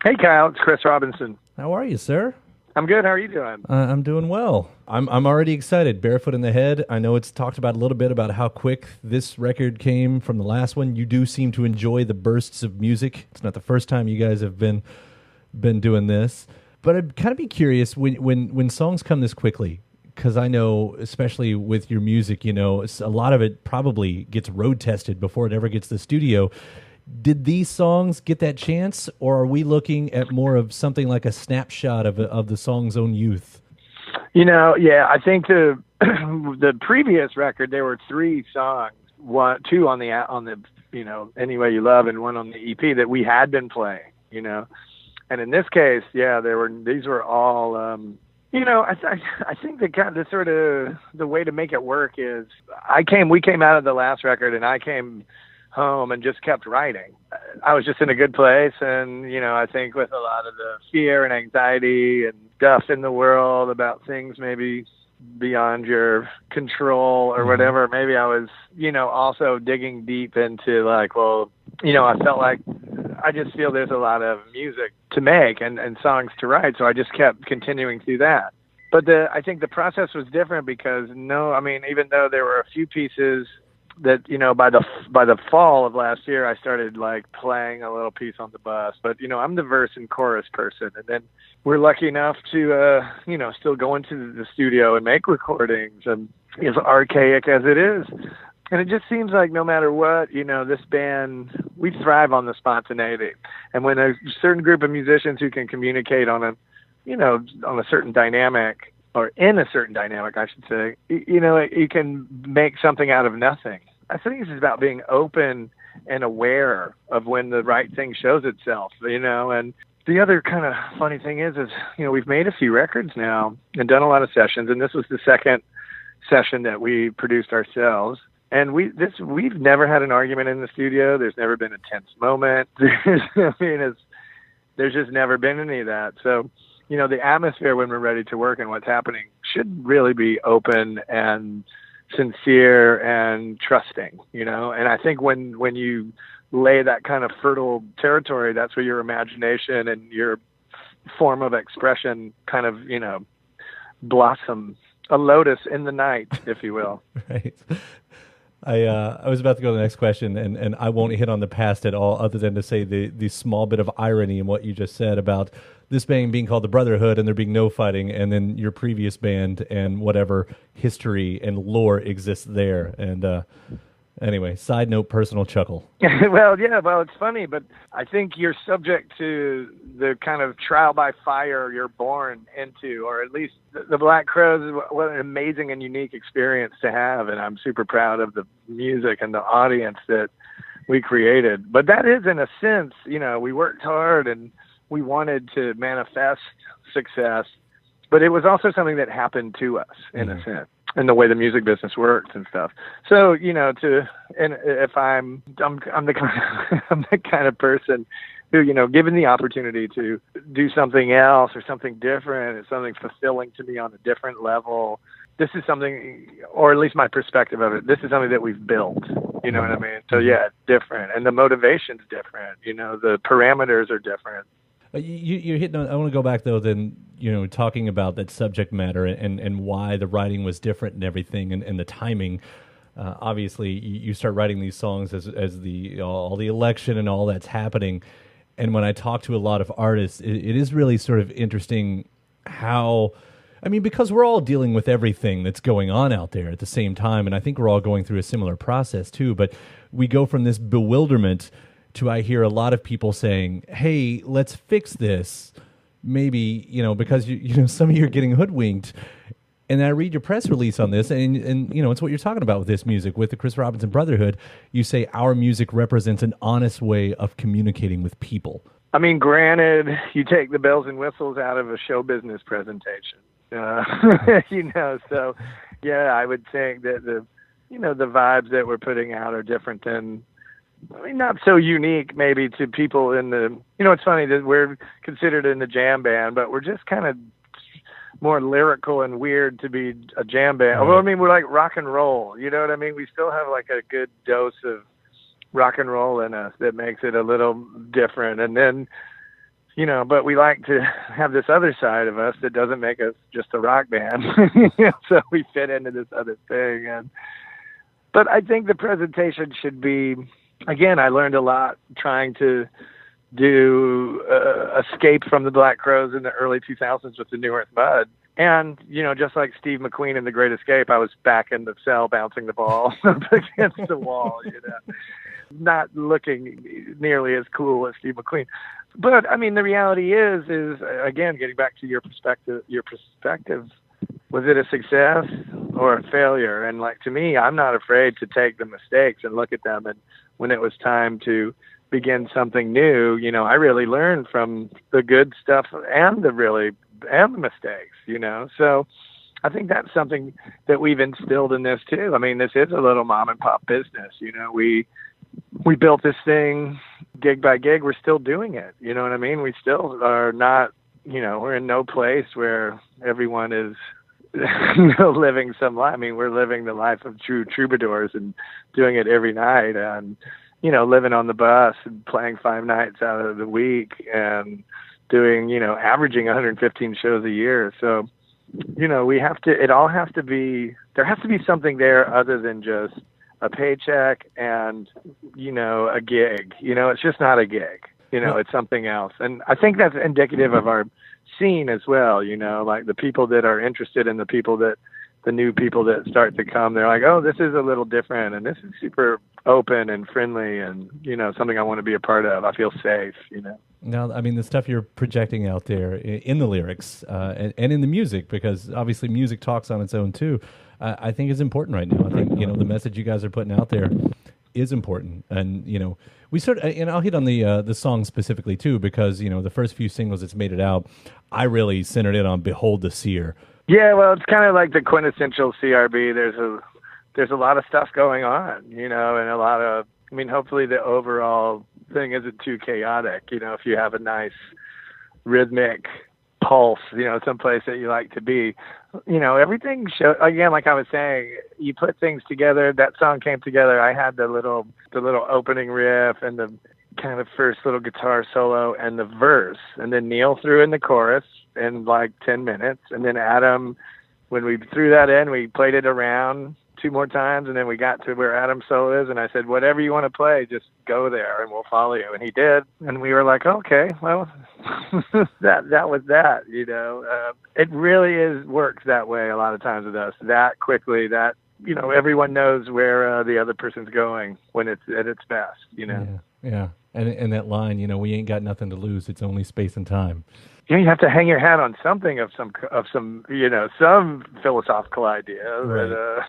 Hey, Kyle, it's Chris Robinson. How are you, sir? I'm good. How are you doing? I'm doing well. I'm already excited. Barefoot in the Head. I know it's talked about a little bit about how quick this record came from the last one. You do seem to enjoy the bursts of music. It's not the first time you guys have been doing this, but I'd kind of be curious when songs come this quickly. Because I know, especially with your music, a lot of it probably gets road tested before it ever gets to the studio. Did these songs get that chance, or are we looking at more of something like a snapshot of the song's own youth? Yeah, I think the the previous record there were three songs, two on the Any Way You Love, and one on the EP that we had been playing. And in this case, yeah, these were all. I think the sort of the way to make it work is we came out of the last record, and I came home and just kept writing. I was just in a good place, and I think with a lot of the fear and anxiety and stuff in the world about things maybe beyond your control or whatever, maybe I was also digging deep into I felt like I just feel there's a lot of music to make and songs to write, so I just kept continuing through that. But I think the process was different because even though there were a few pieces that by the fall of last year I started playing a little piece on the bus, but I'm the verse and chorus person, and then we're lucky enough to still go into the studio and make recordings, and as archaic as it is, and it just seems like no matter what, this band, we thrive on the spontaneity, and when a certain group of musicians who can communicate on a certain dynamic, or in a certain dynamic, I should say, you can make something out of nothing. I think it's about being open and aware of when the right thing shows itself, and the other kind of funny thing is we've made a few records now and done a lot of sessions, and this was the second session that we produced ourselves. And we've never had an argument in the studio. There's never been a tense moment. There's just never been any of that. So, the atmosphere when we're ready to work and what's happening should really be open and sincere and trusting, and I think when you lay that kind of fertile territory, that's where your imagination and your form of expression kind of, blossom, a lotus in the night, if you will. Right. I was about to go to the next question, and I won't hit on the past at all, other than to say the small bit of irony in what you just said about this band being called the Brotherhood and there being no fighting, and then your previous band and whatever history and lore exists there. And anyway, side note, personal chuckle. Well, it's funny, but I think you're subject to the kind of trial by fire you're born into, or at least the Black Crowes. What an amazing and unique experience to have, and I'm super proud of the music and the audience that we created. But that is, in a sense, we worked hard and we wanted to manifest success, but it was also something that happened to us, in a sense, and the way the music business works and stuff. So, if I'm the kind of person who, given the opportunity to do something else or something different, or something fulfilling to me on a different level, this is something, or at least my perspective of it, this is something that we've built, you know what I mean? So yeah, it's different, and the motivation's different, the parameters are different. You're hitting on, I want to go back though, then, talking about that subject matter and why the writing was different and everything, and the timing. Obviously, you start writing these songs as all the election and all that's happening. And when I talk to a lot of artists, it is really sort of interesting how, because we're all dealing with everything that's going on out there at the same time, and I think we're all going through a similar process too, but we go from this bewilderment to, I hear a lot of people saying, hey, let's fix this, maybe, because some of you are getting hoodwinked. And I read your press release on this, and it's what you're talking about with this music, with the Chris Robinson Brotherhood. You say our music represents an honest way of communicating with people. Granted, you take the bells and whistles out of a show business presentation, so yeah, I would think that the vibes that we're putting out are different than, not so unique maybe to people in the, it's funny that we're considered in the jam band, but we're just kind of more lyrical and weird to be a jam band. Although, we're like rock and roll, you know what I mean? We still have like a good dose of rock and roll in us that makes it a little different. And then, but we like to have this other side of us that doesn't make us just a rock band. So we fit into this other thing. But I think the presentation should be, again, I learned a lot trying to do Escape from the Black Crowes in the early 2000s with the New Earth Mud. And, just like Steve McQueen in The Great Escape, I was back in the cell bouncing the ball up against the wall, not looking nearly as cool as Steve McQueen. But, I mean, the reality is again, getting back to your perspective, was it a success or a failure? And like, to me, I'm not afraid to take the mistakes and look at them. And when it was time to begin something new, I really learned from the good stuff and the mistakes, So I think that's something that we've instilled in this too. I mean, this is a little mom and pop business. We built this thing gig by gig. We're still doing it. You know what I mean? We still are not, we're in no place where everyone is living some life. I mean, we're living the life of true troubadours and doing it every night, and living on the bus and playing 5 nights out of the week and doing, averaging 115 shows a year. So, there has to be something there other than just a paycheck and, a gig. It's just not a gig. It's something else. And I think that's indicative of our scene as well, like the people that are interested in the new people that start to come, they're like, oh, this is a little different, and this is super open and friendly, and, something I want to be a part of. I feel safe, Now, I mean, the stuff you're projecting out there in the lyrics and in the music, because obviously music talks on its own too, I think is important right now. I think, the message you guys are putting out there is important. And, we and I'll hit on the song specifically too, because, the first few singles that's made it out, I really centered it on Behold the Seer. Yeah, well, it's kind of like the quintessential CRB. There's a lot of stuff going on, and a lot of, hopefully the overall thing isn't too chaotic. If you have a nice rhythmic pulse, someplace that you like to be, everything again, like I was saying, you put things together. That song came together. I had the little opening riff and the kind of first little guitar solo and the verse, and then Neil threw in the chorus in like 10 minutes. And then Adam, when we threw that in, we played it around 2 more times, and then we got to where Adam's solo is, and I said, whatever you want to play, just go there and we'll follow you. And he did, and we were like, okay, well, that was that. It really works that way a lot of times with us, that quickly, that everyone knows where the other person's going when it's at its best. Yeah. And that line, we ain't got nothing to lose, it's only space and time. You have to hang your hat on something of some some philosophical idea. Right.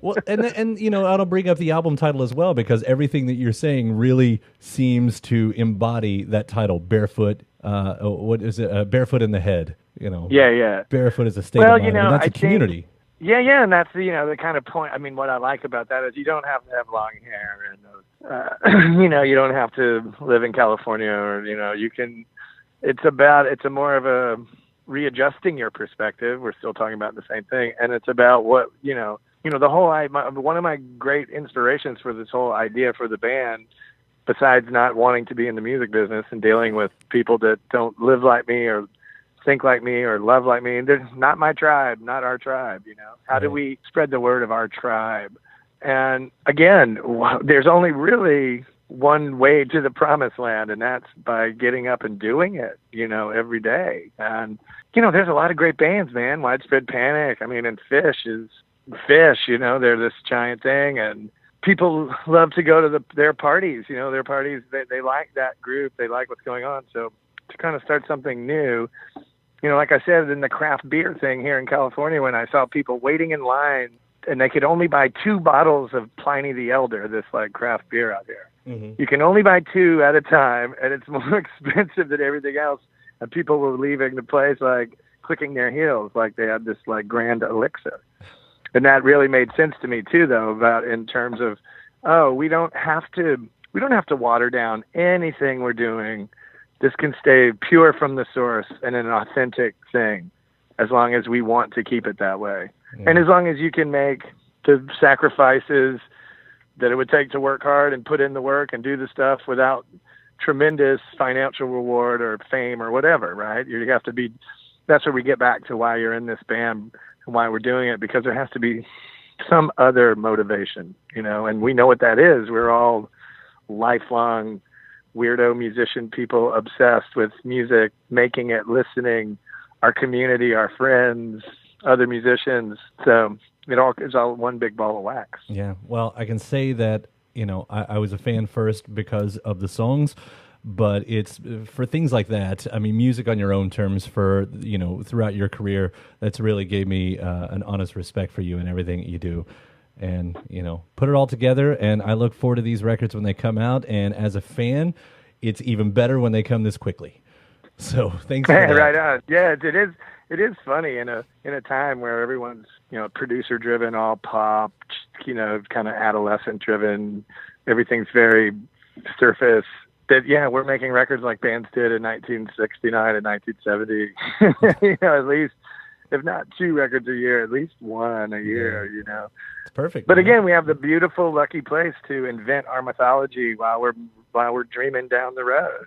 Well, and I'll bring up the album title as well, because everything that you're saying really seems to embody that title, Barefoot. What is it? Barefoot in the Head. Yeah. Barefoot is a state of mind. And that's a community. Yeah, and that's the kind of point. I mean, what I like about that is you don't have to have long hair, and you don't have to live in California, or you can. It's more of a readjusting your perspective. We're still talking about the same thing, and it's about what the whole. One of my great inspirations for this whole idea for the band, besides not wanting to be in the music business and dealing with people that don't live like me or think like me or love like me, they're not my tribe, not our tribe. How do we spread the word of our tribe? And again, there's only really one way to the promised land, and that's by getting up and doing it, every day. And, there's a lot of great bands, man. Widespread Panic. And Fish, they're this giant thing, and people love to go to their parties, their parties, they like that group. They like what's going on. So to kind of start something new, like I said, in the craft beer thing here in California, when I saw people waiting in line and they could only buy 2 bottles of Pliny the Elder, this like craft beer out there. Mm-hmm. You can only buy 2 at a time, and it's more expensive than everything else. And people were leaving the place like clicking their heels, like they had this like grand elixir. And that really made sense to me too, though, about in terms of, we don't have to water down anything we're doing. This can stay pure from the source and an authentic thing, as long as we want to keep it that way. Mm. And as long as you can make the sacrifices that it would take to work hard and put in the work and do the stuff without tremendous financial reward or fame or whatever, right? You have to be, that's where we get back to why you're in this band and why we're doing it, because there has to be some other motivation, and we know what that is. We're all lifelong weirdo musician people obsessed with music, making it, listening, our community, our friends, other musicians. So it's all one big ball of wax. Yeah. Well, I can say that, I was a fan first because of the songs, but it's for things like that. I mean, music on your own terms for, throughout your career, that's really gave me an honest respect for you and everything you do. And, put it all together. And I look forward to these records when they come out. And as a fan, it's even better when they come this quickly. So thanks for that. Right on. Yeah, it is funny in a time where everyone's, producer driven, all pop, kind of adolescent driven. Everything's very surface. That, we're making records like bands did in 1969 and 1970. At least, if not 2 records a year, at least 1 a year, It's perfect. But again, we have the beautiful, lucky place to invent our mythology while we're dreaming down the road,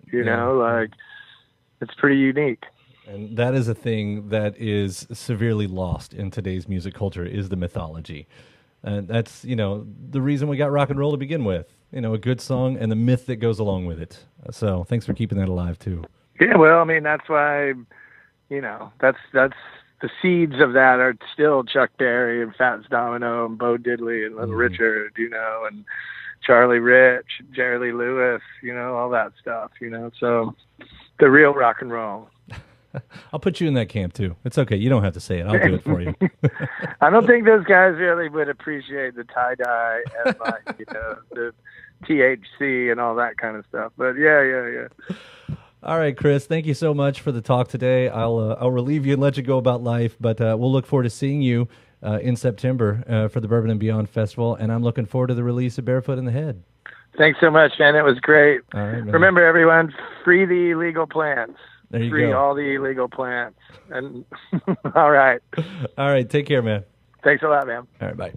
it's pretty unique. And that is a thing that is severely lost in today's music culture, is the mythology. And that's, the reason we got rock and roll to begin with. A good song and the myth that goes along with it. So thanks for keeping that alive, too. Yeah, well, I mean, that's why, that's the seeds of that are still Chuck Berry and Fats Domino and Bo Diddley and Little Richard, and Charlie Rich, Jerry Lee Lewis, all that stuff, so the real rock and roll. I'll put you in that camp, too. It's okay. You don't have to say it. I'll do it for you. I don't think those guys really would appreciate the tie-dye and, the THC and all that kind of stuff. But, yeah. All right, Chris, thank you so much for the talk today. I'll relieve you and let you go about life, but we'll look forward to seeing you in September for the Bourbon Beyond Festival, and I'm looking forward to the release of Barefoot in the Head. Thanks so much, man. It was great. All right, man. Remember, everyone, free the illegal plants. There you Free go. all the illegal plants. And all right. All right, take care, man. Thanks a lot, man. All right, bye.